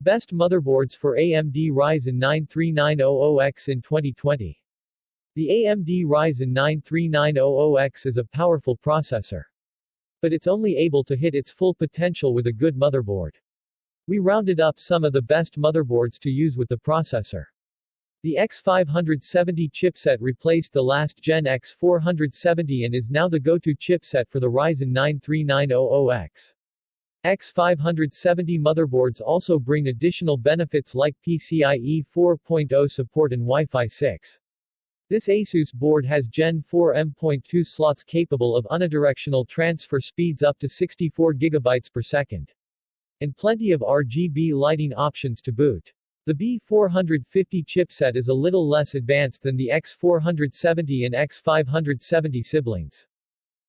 Best motherboards for AMD Ryzen 9 3900X in 2020. The AMD Ryzen 9 3900X is a powerful processor. But it's only able to hit its full potential with a good motherboard. We rounded up some of the best motherboards to use with the processor. The X570 chipset replaced the last-gen X470 and is now the go-to chipset for the Ryzen 9 3900X. X570 motherboards also bring additional benefits like PCIe 4.0 support and Wi-Fi 6. This ASUS board has Gen 4 M.2 slots capable of unidirectional transfer speeds up to 64 GB per second. And plenty of RGB lighting options to boot. The B450 chipset is a little less advanced than the X470 and X570 siblings.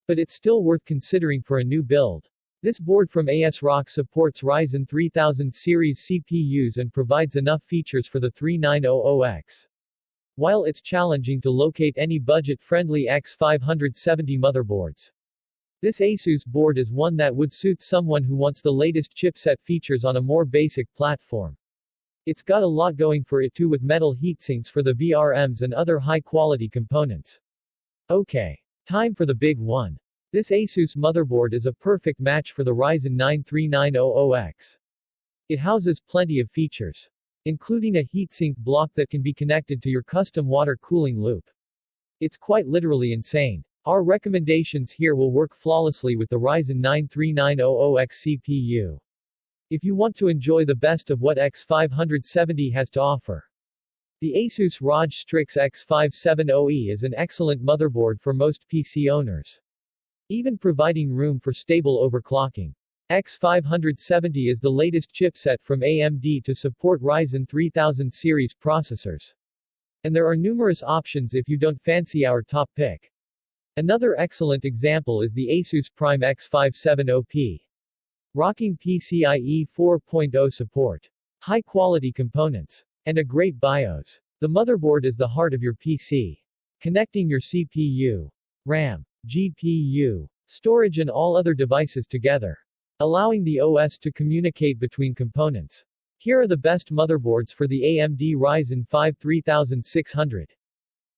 But it's still worth considering for a new build. This board from ASRock supports Ryzen 3000 series CPUs and provides enough features for the 3900X. While it's challenging to locate any budget-friendly X570 motherboards, this ASUS board is one that would suit someone who wants the latest chipset features on a more basic platform. It's got a lot going for it too, with metal heatsinks for the VRMs and other high-quality components. Okay. Time for the big one. This ASUS motherboard is a perfect match for the Ryzen 9 3900X. It houses plenty of features, including a heatsink block that can be connected to your custom water cooling loop. It's quite literally insane. Our recommendations here will work flawlessly with the Ryzen 9 3900X CPU. If you want to enjoy the best of what X570 has to offer, the ASUS ROG Strix X570E is an excellent motherboard for most PC owners, even providing room for stable overclocking. X570 is the latest chipset from AMD to support Ryzen 3000 series processors. And there are numerous options if you don't fancy our top pick. Another excellent example is the ASUS Prime X570P. Rocking PCIe 4.0 support, high-quality components, and a great BIOS. The motherboard is the heart of your PC, connecting your CPU, RAM, GPU, storage and all other devices together, allowing the OS to communicate between components. Here are the best motherboards for the AMD Ryzen 5 3600.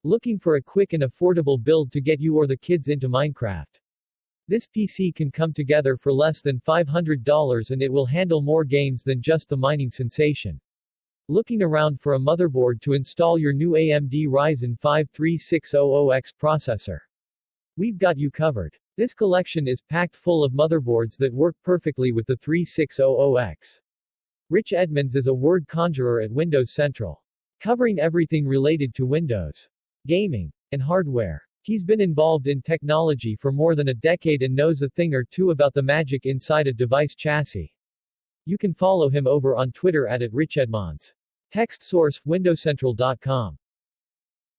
Looking for a quick and affordable build to get you or the kids into Minecraft? This PC can come together for less than $500 and it will handle more games than just the mining sensation. Looking around for a motherboard to install your new AMD Ryzen 5 3600X processor? We've got you covered. This collection is packed full of motherboards that work perfectly with the 3600X. Rich Edmonds is a word conjurer at Windows Central, covering everything related to Windows, gaming, and hardware. He's been involved in technology for more than a decade and knows a thing or two about the magic inside a device chassis. You can follow him over on Twitter at @richedmonds. Text source: windowscentral.com.